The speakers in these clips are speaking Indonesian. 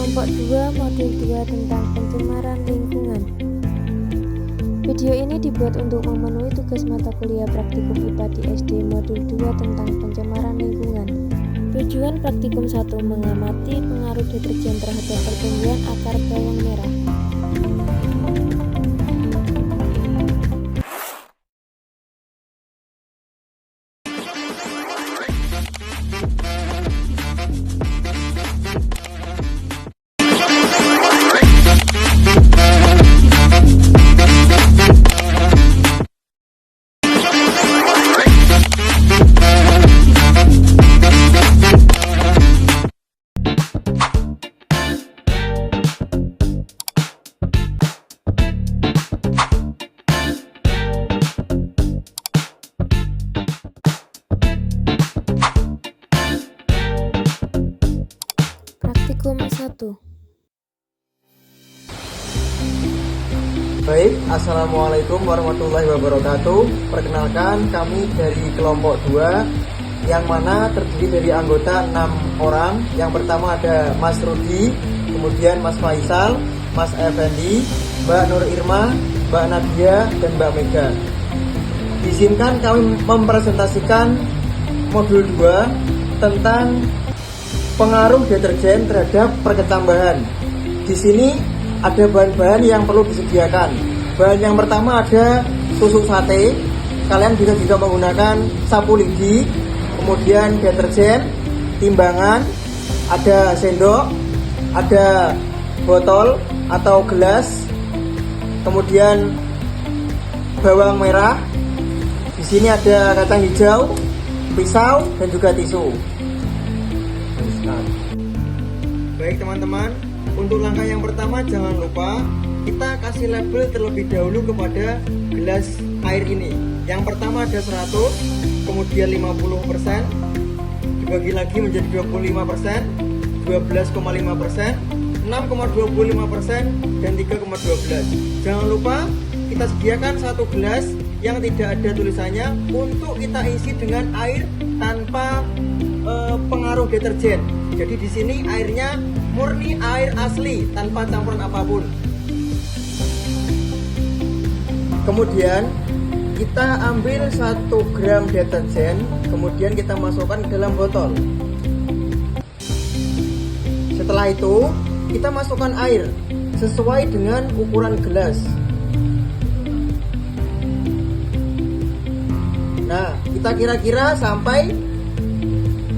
Kelompok 2 Modul 2 tentang pencemaran lingkungan. Video ini dibuat untuk memenuhi tugas mata kuliah praktikum IPA di SD Modul 2 tentang pencemaran lingkungan. Tujuan praktikum 1 mengamati pengaruh deterjen terhadap pertumbuhan akar bawang merah. Praktikum 1. Baik, Assalamualaikum warahmatullahi wabarakatuh. Perkenalkan, kami dari kelompok 2 yang mana terdiri dari anggota 6 orang. Yang pertama ada Mas Rudi, kemudian Mas Faisal, Mas Effendi, Mbak Nur Irma, Mbak Nadia, dan Mbak Mega. Izinkan kami mempresentasikan modul 2 tentang pengaruh deterjen terhadap perketambahan. Di sini ada bahan-bahan yang perlu disediakan. Bahan yang pertama ada tusuk sate. Kalian bisa juga menggunakan sapu lidi, kemudian deterjen, timbangan, ada sendok, ada botol atau gelas, kemudian bawang merah. Di sini ada kacang hijau, pisau, dan juga tisu. Baik teman-teman, untuk langkah yang pertama jangan lupa kita kasih label terlebih dahulu kepada gelas air ini. Yang pertama ada 100, kemudian 50%, dibagi lagi menjadi 25%, 12,5%, 6,25%, dan 3,12. Jangan lupa kita sediakan satu gelas yang tidak ada tulisannya untuk kita isi dengan air tanpa pengaruh deterjen. Jadi di sini airnya murni air asli tanpa campuran apapun. Kemudian kita ambil 1 gram deterjen, kemudian kita masukkan ke dalam botol. Setelah itu kita masukkan air sesuai dengan ukuran gelas. Nah, kita kira-kira sampai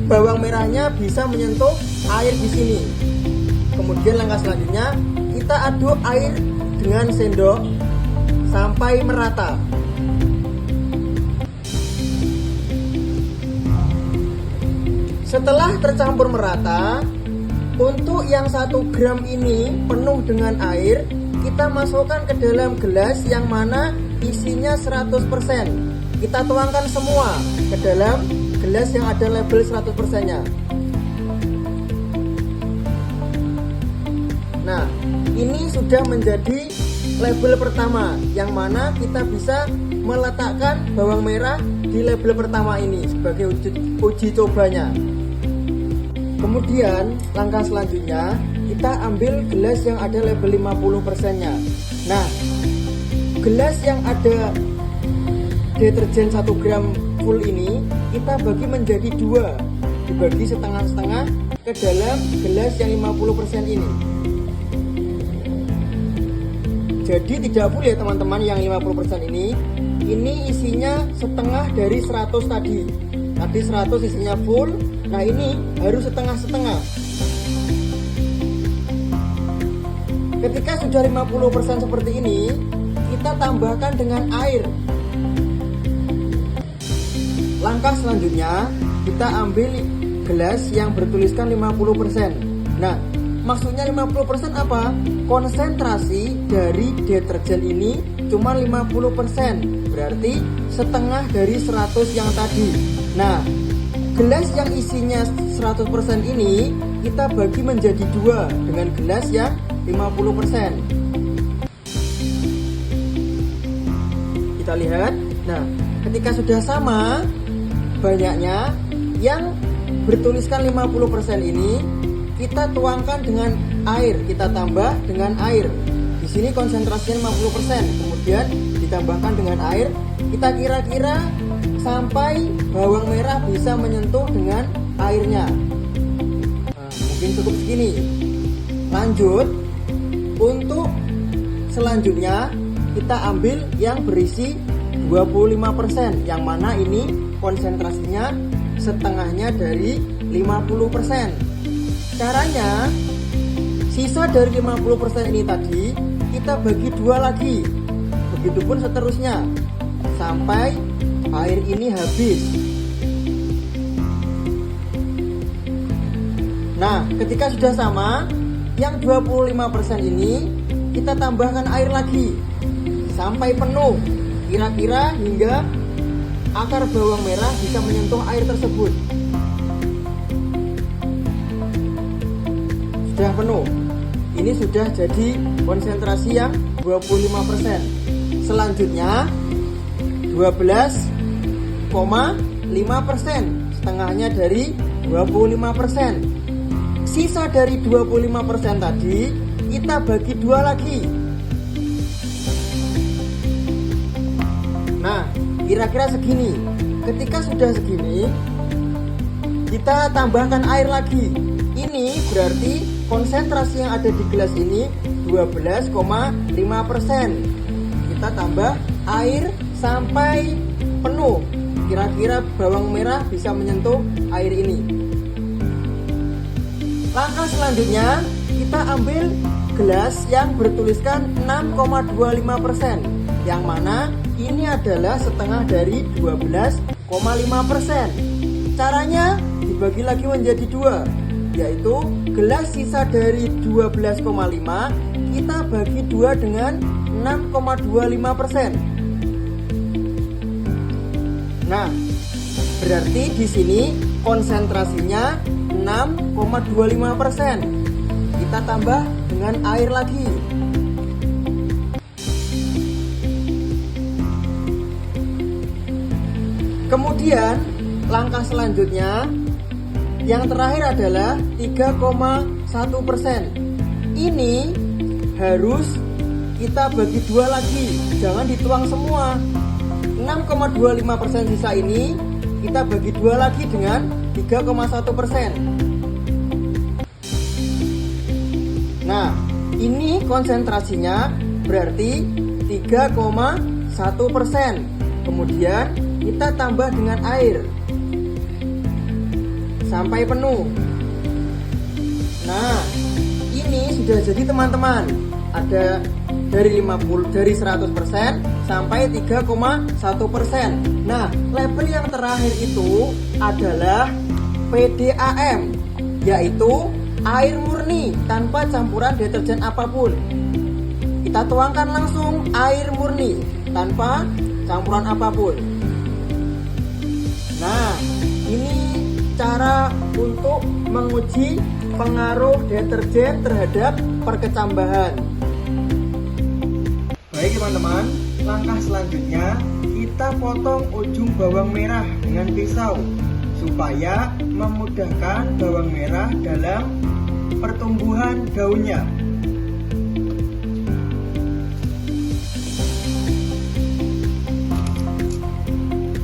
bawang merahnya bisa menyentuh air di sini. Kemudian langkah selanjutnya kita aduk air dengan sendok sampai merata. Setelah tercampur merata, untuk yang 1 gram ini penuh dengan air, kita masukkan ke dalam gelas yang mana isinya 100%. Kita tuangkan semua ke dalam gelas yang ada label 100%-nya. Nah, ini sudah menjadi label pertama yang mana kita bisa meletakkan bawang merah di label pertama ini sebagai uji cobanya. Kemudian langkah selanjutnya kita ambil gelas yang ada label 50%-nya. Nah, gelas yang ada deterjen 1 gram full ini kita bagi menjadi 2, dibagi setengah-setengah ke dalam gelas yang 50% ini. Jadi tidak boleh teman-teman yang 50% ini isinya setengah dari 100 tadi. Tadi 100 isinya full, nah ini harus setengah-setengah. Ketika sudah 50% seperti ini, kita tambahkan dengan air. Langkah selanjutnya kita ambil gelas yang bertuliskan 50%. Nah, maksudnya 50% apa? Konsentrasi dari deterjen ini cuma 50%. Berarti setengah dari 100 yang tadi. Nah, gelas yang isinya 100% ini kita bagi menjadi 2 dengan gelas yang 50%. Kita lihat. Nah, ketika sudah sama banyaknya, yang bertuliskan 50% ini kita tuangkan dengan air, kita tambah dengan air. Di sini konsentrasinya 50%, kemudian ditambahkan dengan air. Kita kira-kira sampai bawang merah bisa menyentuh dengan airnya. Nah, mungkin cukup segini. Lanjut, untuk selanjutnya kita ambil yang berisi 25%, yang mana ini konsentrasinya setengahnya dari 50%. Caranya, sisa dari 50% ini tadi kita bagi dua lagi. Begitupun seterusnya sampai air ini habis. Nah, ketika sudah sama, yang 25% ini kita tambahkan air lagi sampai penuh, kira-kira hingga akar bawang merah bisa menyentuh air tersebut. Sudah penuh. Ini sudah jadi konsentrasi yang 25%. Selanjutnya 12,5%, setengahnya dari 25%. Sisa dari 25% tadi kita bagi dua lagi. Nah, kira-kira segini. Ketika sudah segini, kita tambahkan air lagi. Ini berarti konsentrasi yang ada di gelas ini 12,5%. Kita tambah air sampai penuh. Kira-kira bawang merah bisa menyentuh air ini. Langkah selanjutnya, kita ambil gelas yang bertuliskan 6,25%, yang mana ini adalah setengah dari 12,5%. Caranya dibagi lagi menjadi dua, yaitu gelas sisa dari 12,5 kita bagi dua dengan 6,25%. Nah, berarti di sini konsentrasinya 6,25%. Kita tambah dengan air lagi. Kemudian langkah selanjutnya yang terakhir adalah 3,1%. Ini harus kita bagi dua lagi, jangan dituang semua. 6,25% sisa ini kita bagi dua lagi dengan 3,1%. Nah, ini konsentrasinya berarti 3,1%. Kemudian kita tambah dengan air sampai penuh. Nah, ini sudah jadi teman-teman. Ada dari 100% sampai 3,1%. Nah, label yang terakhir itu adalah PDAM, yaitu air murni tanpa campuran deterjen apapun. Kita tuangkan langsung air murni tanpa campuran apapun. Nah, ini cara untuk menguji pengaruh deterjen terhadap perkecambahan. Baik teman-teman, langkah selanjutnya kita potong ujung bawang merah dengan pisau supaya memudahkan bawang merah dalam pertumbuhan daunnya.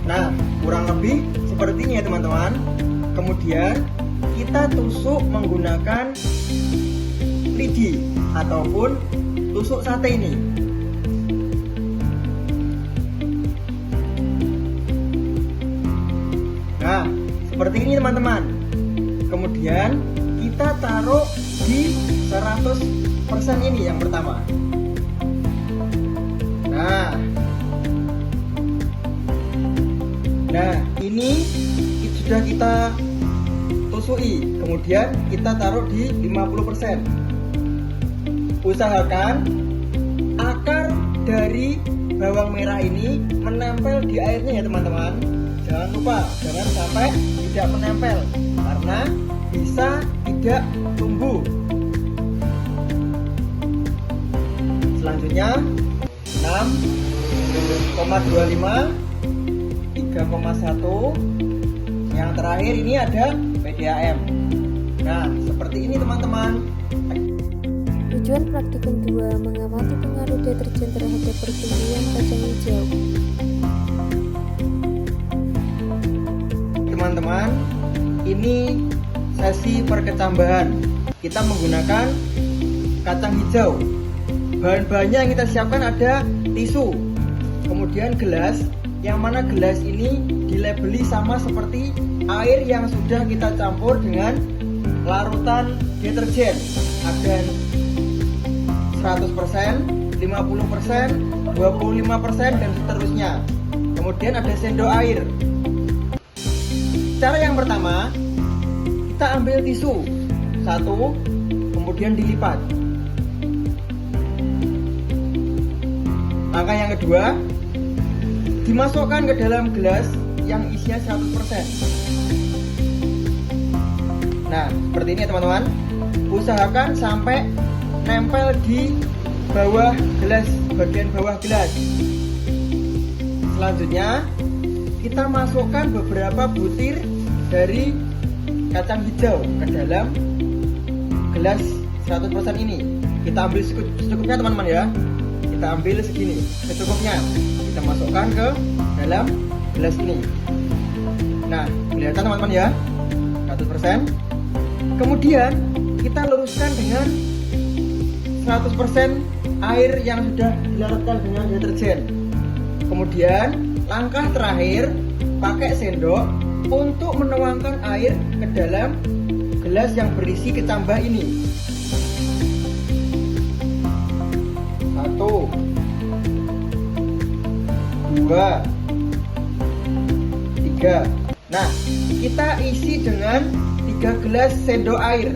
Nah, kurang lebih seperti ini ya teman-teman. Kemudian kita tusuk menggunakan lidi ataupun tusuk sate ini. Nah, seperti ini teman-teman. Kemudian kita taruh di 100% ini yang pertama. Nah, ini sudah kita tusui. Kemudian kita taruh di 50%. Usahakan akar dari bawang merah ini menempel di airnya ya teman-teman. Jangan lupa, jangan sampai tidak menempel karena bisa tidak tumbuh. Selanjutnya 6,25, 3,1. Yang terakhir ini ada PDAM. Nah, seperti ini teman-teman. Tujuan praktikum 2 mengamati pengaruh deterjen terhadap pertumbuhan kacang hijau. Teman-teman, ini sesi perkecambahan. Kita menggunakan kacang hijau. Bahan-bahannya yang kita siapkan ada tisu, kemudian gelas, yang mana gelas ini dilabeli sama seperti air yang sudah kita campur dengan larutan deterjen. Ada 100%, 50%, 25%, dan seterusnya. Kemudian ada sendok air. Cara yang pertama, kita ambil tisu satu, kemudian dilipat. Langkah yang kedua, dimasukkan ke dalam gelas yang isinya 100%. Nah, seperti ini teman-teman. Usahakan sampai nempel di bawah gelas, bagian bawah gelas. Selanjutnya, kita masukkan beberapa butir dari kacang hijau ke dalam gelas 100% ini. Kita ambil secukupnya teman-teman ya. Kita ambil segini, secukupnya. Kita masukkan ke dalam gelas ini. Nah, kelihatan teman-teman ya, 100%. Kemudian kita luruskan dengan 100% air yang sudah dilarutkan dengan deterjen. Kemudian langkah terakhir, pakai sendok untuk menuangkan air ke dalam gelas yang berisi kecambah ini. 1, 2, 3. Nah, kita isi dengan 3 gelas sendok air.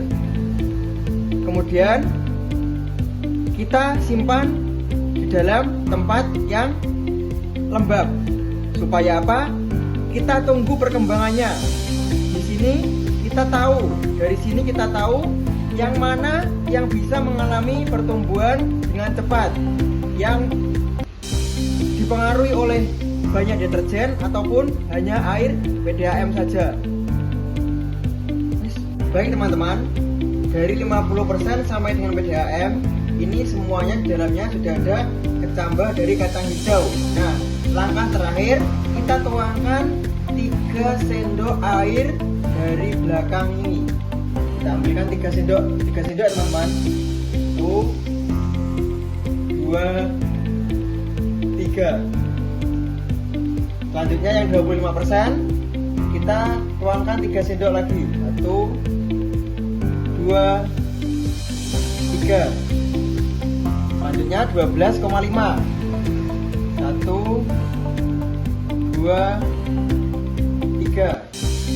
Kemudian kita simpan di dalam tempat yang lembab. Supaya apa? Kita tunggu perkembangannya. Di sini kita tahu, dari sini kita tahu yang mana yang bisa mengalami pertumbuhan dengan cepat, yang dipengaruhi oleh banyak deterjen ataupun hanya air PDAM saja. Baik teman-teman, dari 50% sampai dengan PDAM, ini semuanya di dalamnya sudah ada kecambah dari kacang hijau. Nah, langkah terakhir, kita tuangkan 3 sendok air dari belakang ini. Kita ambilkan 3 sendok teman-teman. 1, 2, 3. Selanjutnya yang 25%, kita tuangkan 3 sendok lagi. 1, 2, 3. Selanjutnya 12,5. 1, 2, 3.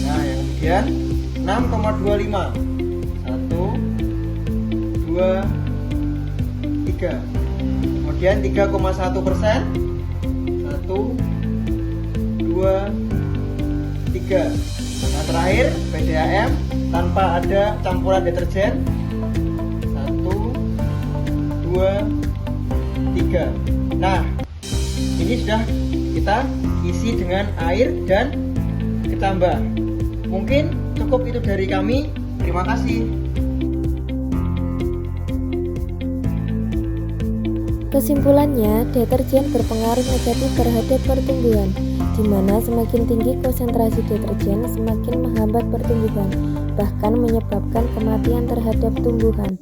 Nah, yang kemudian 6,25. 1, 2, 3. Kemudian 3,1%. 1, 2, 3. Nah, terakhir PDAM tanpa ada campuran deterjen. 1, 2, 3. Nah, ini sudah kita isi dengan air dan kecambah. Mungkin cukup itu dari kami. Terima kasih. Kesimpulannya, deterjen berpengaruh negatif terhadap pertumbuhan, di mana semakin tinggi konsentrasi deterjen semakin menghambat pertumbuhan, bahkan menyebabkan kematian terhadap tumbuhan.